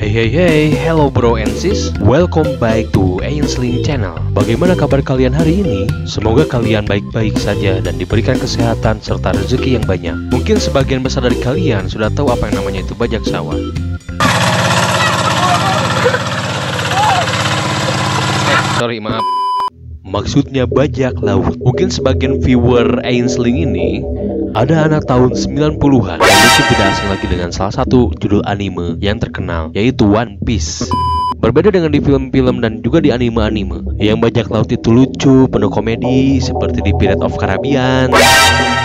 Hey, hello bro and sis, welcome back to Ainsling Channel. Bagaimana kabar kalian hari ini? Semoga kalian baik-baik saja dan diberikan kesehatan serta rezeki yang banyak. Mungkin sebagian besar dari kalian sudah tahu apa yang namanya itu bajak sawah. Maaf. Maksudnya bajak laut. Mungkin sebagian viewer Ainsling ini ada anak tahun 90-an. Mungkin tidak asing lagi dengan salah satu judul anime yang terkenal, yaitu One Piece. Berbeda dengan di film-film dan juga di anime-anime yang bajak laut itu lucu, penuh komedi, seperti di Pirates of Caribbean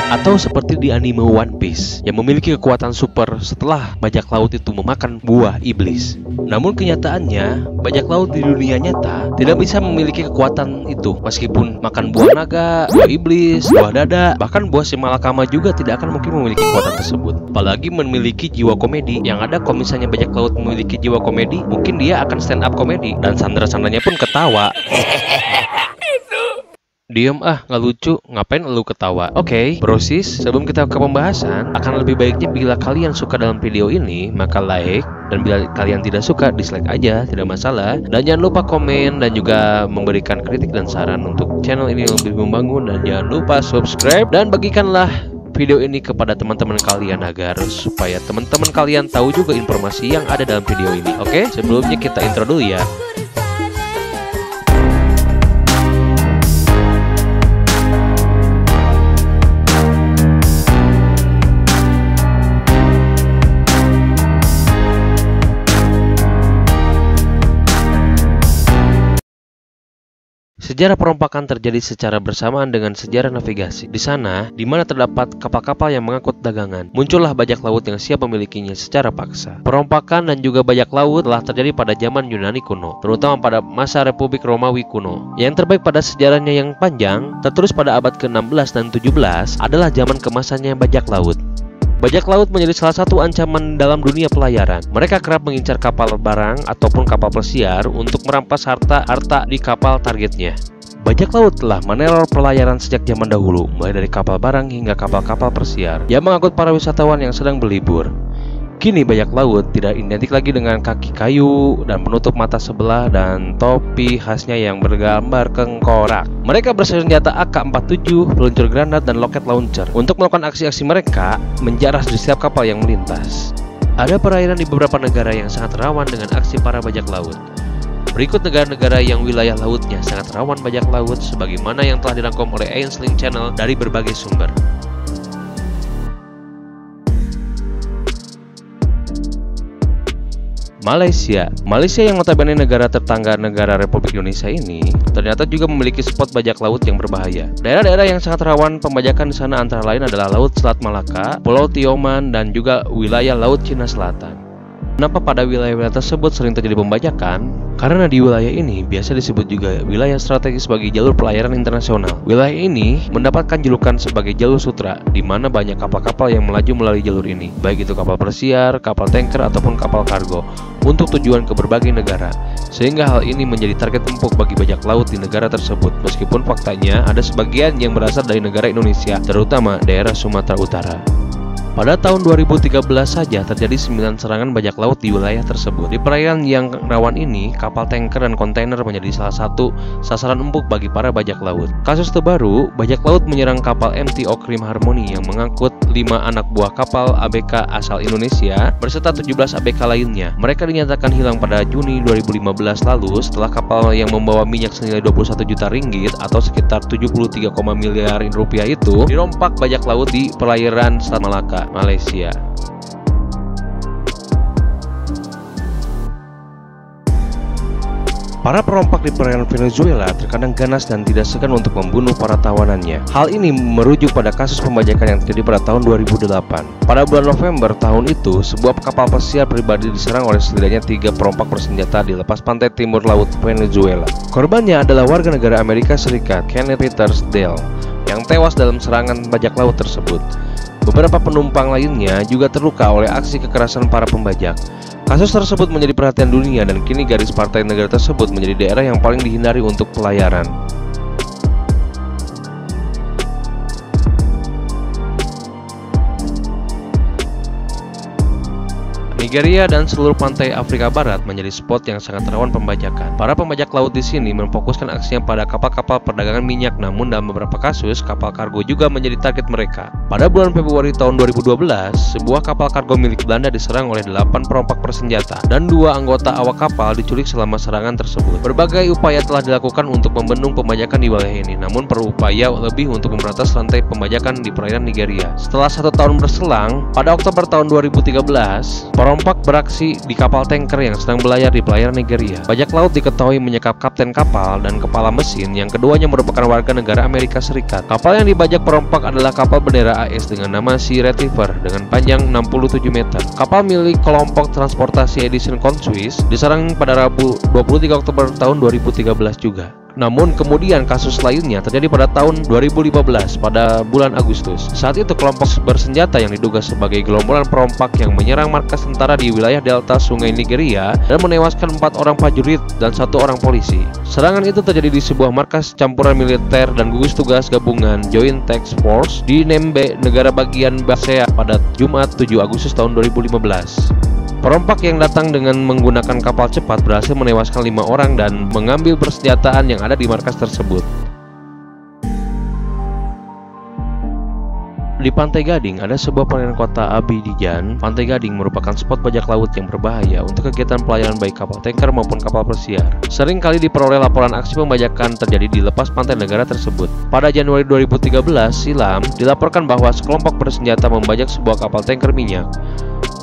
atau seperti di anime One Piece yang memiliki kekuatan super setelah bajak laut itu memakan buah iblis. Namun kenyataannya, bajak laut di dunia nyata tidak bisa memiliki kekuatan itu. Meskipun makan buah naga, buah iblis, buah dada, bahkan buah simalakama juga tidak akan mungkin memiliki kekuatan tersebut. Apalagi memiliki jiwa komedi. Yang ada kalau misalnya bajak laut memiliki jiwa komedi, mungkin dia akan stand up komedi dan sandera-sandaranya pun ketawa. Diam nggak lucu, ngapain lu ketawa? Oke, brosis, sebelum kita ke pembahasan, akan lebih baiknya bila kalian suka dalam video ini, maka like, dan bila kalian tidak suka, dislike aja, tidak masalah. Dan jangan lupa komen dan juga memberikan kritik dan saran untuk channel ini lebih membangun. Dan jangan lupa subscribe dan bagikanlah video ini kepada teman-teman kalian agar supaya teman-teman kalian tahu juga informasi yang ada dalam video ini. Oke, sebelumnya kita intro dulu ya. Sejarah perompakan terjadi secara bersamaan dengan sejarah navigasi. Di sana, di mana terdapat kapal-kapal yang mengangkut dagangan, muncullah bajak laut yang siap memilikinya secara paksa. Perompakan dan juga bajak laut telah terjadi pada zaman Yunani kuno, terutama pada masa Republik Romawi kuno. Yang terbaik pada sejarahnya yang panjang, tertulis pada abad ke-16 dan 17, adalah zaman kemasannya bajak laut. Bajak laut menjadi salah satu ancaman dalam dunia pelayaran. Mereka kerap mengincar kapal barang ataupun kapal pesiar untuk merampas harta di kapal targetnya. Bajak laut telah meneror pelayaran sejak zaman dahulu, mulai dari kapal barang hingga kapal-kapal pesiar yang mengangkut para wisatawan yang sedang berlibur. Kini bajak laut tidak identik lagi dengan kaki kayu dan penutup mata sebelah dan topi khasnya yang bergambar tengkorak. Mereka bersenjata AK-47, peluncur granat, dan loket launcher. Untuk melakukan aksi-aksi mereka menjarah di setiap kapal yang melintas. Ada perairan di beberapa negara yang sangat rawan dengan aksi para bajak laut. Berikut negara-negara yang wilayah lautnya sangat rawan bajak laut sebagaimana yang telah dirangkum oleh Ainsling Channel dari berbagai sumber. Malaysia yang notabene negara tetangga negara Republik Indonesia ini ternyata juga memiliki spot bajak laut yang berbahaya. Daerah-daerah yang sangat rawan pembajakan di sana antara lain adalah Laut Selat Malaka, Pulau Tioman, dan juga wilayah Laut Cina Selatan. Kenapa pada wilayah-wilayah tersebut sering terjadi pembajakan? Karena di wilayah ini biasa disebut juga wilayah strategis sebagai jalur pelayaran internasional. Wilayah ini mendapatkan julukan sebagai jalur sutra, di mana banyak kapal-kapal yang melaju melalui jalur ini, baik itu kapal pesiar, kapal tanker, ataupun kapal kargo, untuk tujuan ke berbagai negara. Sehingga hal ini menjadi target empuk bagi bajak laut di negara tersebut, meskipun faktanya ada sebagian yang berasal dari negara Indonesia, terutama daerah Sumatera Utara. Pada tahun 2013 saja terjadi 9 serangan bajak laut di wilayah tersebut. Di perairan yang rawan ini, kapal tanker dan kontainer menjadi salah satu sasaran empuk bagi para bajak laut. Kasus terbaru, bajak laut menyerang kapal MT Okrim Harmony yang mengangkut 5 anak buah kapal ABK asal Indonesia beserta 17 ABK lainnya. Mereka dinyatakan hilang pada Juni 2015 lalu setelah kapal yang membawa minyak senilai 21 juta ringgit atau sekitar 73, miliar rupiah itu dirompak bajak laut di perairan Selat Malaka, Malaysia. Para perompak di perairan Venezuela terkadang ganas dan tidak segan untuk membunuh para tawanannya. Hal ini merujuk pada kasus pembajakan yang terjadi pada tahun 2008. Pada bulan November tahun itu, sebuah kapal pesiar pribadi diserang oleh setidaknya 3 perompak bersenjata di lepas pantai timur laut Venezuela. Korbannya adalah warga negara Amerika Serikat, Kenneth Peters Dale, yang tewas dalam serangan bajak laut tersebut. Beberapa penumpang lainnya juga terluka oleh aksi kekerasan para pembajak. Kasus tersebut menjadi perhatian dunia dan kini garis pantai negara tersebut menjadi daerah yang paling dihindari untuk pelayaran. Nigeria dan seluruh pantai Afrika Barat menjadi spot yang sangat rawan pembajakan. Para pembajak laut di sini memfokuskan aksinya pada kapal-kapal perdagangan minyak, namun dalam beberapa kasus kapal kargo juga menjadi target mereka. Pada bulan Februari tahun 2012, sebuah kapal kargo milik Belanda diserang oleh 8 perompak bersenjata dan 2 anggota awak kapal diculik selama serangan tersebut. Berbagai upaya telah dilakukan untuk membendung pembajakan di wilayah ini, namun perlu upaya lebih untuk memberantas rantai pembajakan di perairan Nigeria. Setelah 1 tahun berselang, pada Oktober tahun 2013, perompak beraksi di kapal tanker yang sedang berlayar di perairan Nigeria. Bajak laut diketahui menyekap kapten kapal dan kepala mesin yang keduanya merupakan warga negara Amerika Serikat. Kapal yang dibajak perompak adalah kapal bendera AS dengan nama Sea Retriever dengan panjang 67 meter. Kapal milik kelompok transportasi Edison Conswiss diserang pada Rabu 23 Oktober tahun 2013 juga. Namun kemudian kasus lainnya terjadi pada tahun 2015 pada bulan Agustus. Saat itu kelompok bersenjata yang diduga sebagai gerombolan perompak yang menyerang markas tentara di wilayah delta Sungai Nigeria dan menewaskan 4 orang prajurit dan 1 orang polisi. Serangan itu terjadi di sebuah markas campuran militer dan gugus tugas gabungan Joint Task Force di Nembe, negara bagian Basea pada Jumat 7 Agustus tahun 2015. Perompak yang datang dengan menggunakan kapal cepat berhasil menewaskan 5 orang dan mengambil persenjataan yang ada di markas tersebut. Di Pantai Gading ada sebuah perairan kota Abidjan. Pantai Gading merupakan spot bajak laut yang berbahaya untuk kegiatan pelayaran baik kapal tanker maupun kapal pesiar. Sering kali diperoleh laporan aksi pembajakan terjadi di lepas pantai negara tersebut. Pada Januari 2013 silam, dilaporkan bahwa sekelompok bersenjata membajak sebuah kapal tanker minyak.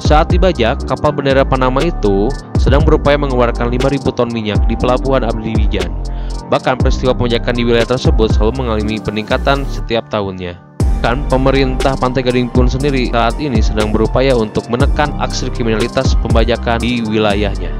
Saat dibajak, kapal bendera Panama itu sedang berupaya mengeluarkan 5.000 ton minyak di pelabuhan Abidjan. Bahkan peristiwa pembajakan di wilayah tersebut selalu mengalami peningkatan setiap tahunnya. Pemerintah Pantai Gading pun sendiri saat ini sedang berupaya untuk menekan aksi kriminalitas pembajakan di wilayahnya.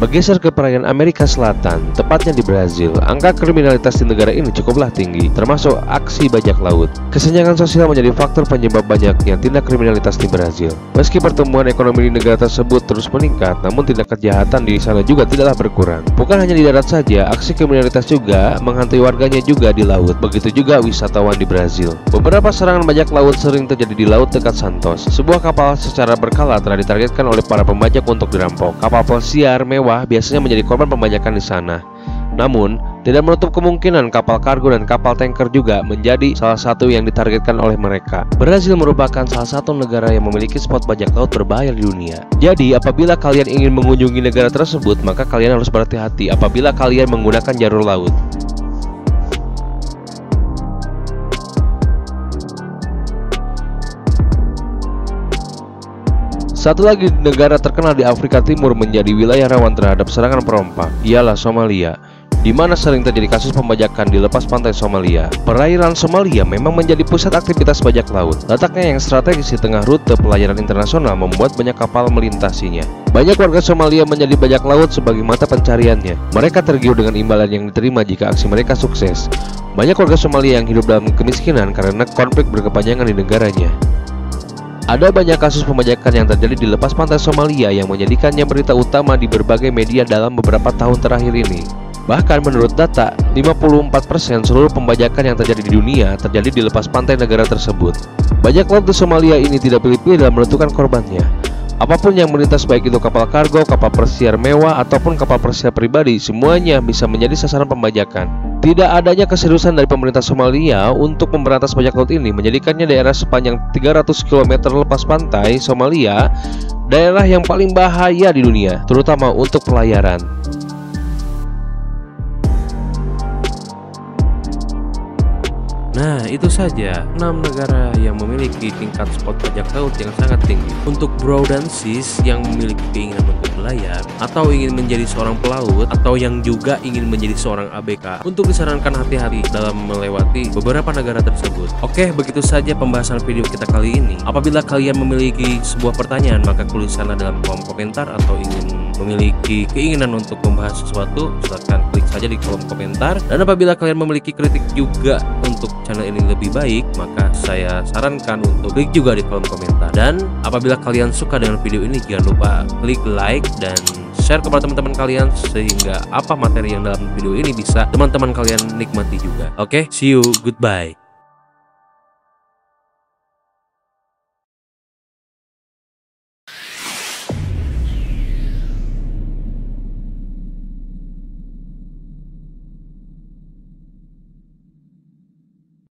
Bergeser ke perairan Amerika Selatan, tepatnya di Brazil, angka kriminalitas di negara ini cukuplah tinggi, termasuk aksi bajak laut. Kesenjangan sosial menjadi faktor penyebab banyaknya tindak kriminalitas di Brazil. Meski pertumbuhan ekonomi di negara tersebut terus meningkat, namun tindak kejahatan di sana juga tidaklah berkurang. Bukan hanya di darat saja, aksi kriminalitas juga menghantui warganya juga di laut. Begitu juga wisatawan di Brazil. Beberapa serangan bajak laut sering terjadi di laut dekat Santos. Sebuah kapal secara berkala telah ditargetkan oleh para pembajak untuk dirampok. Kapal pesiar mewah biasanya menjadi korban pembajakan di sana. Namun, tidak menutup kemungkinan kapal kargo dan kapal tanker juga menjadi salah satu yang ditargetkan oleh mereka. Brazil merupakan salah satu negara yang memiliki spot bajak laut berbahaya di dunia. Jadi, apabila kalian ingin mengunjungi negara tersebut, maka kalian harus berhati-hati apabila kalian menggunakan jalur laut. Satu lagi negara terkenal di Afrika Timur menjadi wilayah rawan terhadap serangan perompak, ialah Somalia, di mana sering terjadi kasus pembajakan di lepas pantai Somalia. Perairan Somalia memang menjadi pusat aktivitas bajak laut. Letaknya yang strategis di tengah rute pelayaran internasional membuat banyak kapal melintasinya. Banyak warga Somalia menjadi bajak laut sebagai mata pencariannya. Mereka tergiur dengan imbalan yang diterima jika aksi mereka sukses. Banyak warga Somalia yang hidup dalam kemiskinan karena konflik berkepanjangan di negaranya. Ada banyak kasus pembajakan yang terjadi di lepas pantai Somalia yang menjadikannya berita utama di berbagai media dalam beberapa tahun terakhir ini. Bahkan menurut data, 54% seluruh pembajakan yang terjadi di dunia terjadi di lepas pantai negara tersebut. Bajak laut di Somalia ini tidak pilih-pilih dalam menentukan korbannya. Apapun yang melintas, baik itu kapal kargo, kapal pesiar mewah, ataupun kapal pesiar pribadi, semuanya bisa menjadi sasaran pembajakan. Tidak adanya keseriusan dari pemerintah Somalia untuk memberantas bajak laut ini menjadikannya daerah sepanjang 300 km lepas pantai Somalia daerah yang paling bahaya di dunia, terutama untuk pelayaran. Nah, itu saja 6 negara yang memiliki tingkat spot bajak laut yang sangat tinggi. Untuk bro dan sis yang memiliki keinginan untuk berlayar, atau ingin menjadi seorang pelaut, atau yang juga ingin menjadi seorang ABK, untuk disarankan hati-hati dalam melewati beberapa negara tersebut. Oke, begitu saja pembahasan video kita kali ini. Apabila kalian memiliki sebuah pertanyaan, maka tuliskanlah dalam kolom komentar, atau ingin memiliki keinginan untuk membahas sesuatu, silahkan klik saja di kolom komentar. Dan apabila kalian memiliki kritik juga untuk channel ini lebih baik, maka saya sarankan untuk klik juga di kolom komentar. Dan apabila kalian suka dengan video ini, jangan lupa klik like dan share kepada teman-teman kalian sehingga apa materi yang dalam video ini bisa teman-teman kalian nikmati juga. Oke, see you, goodbye.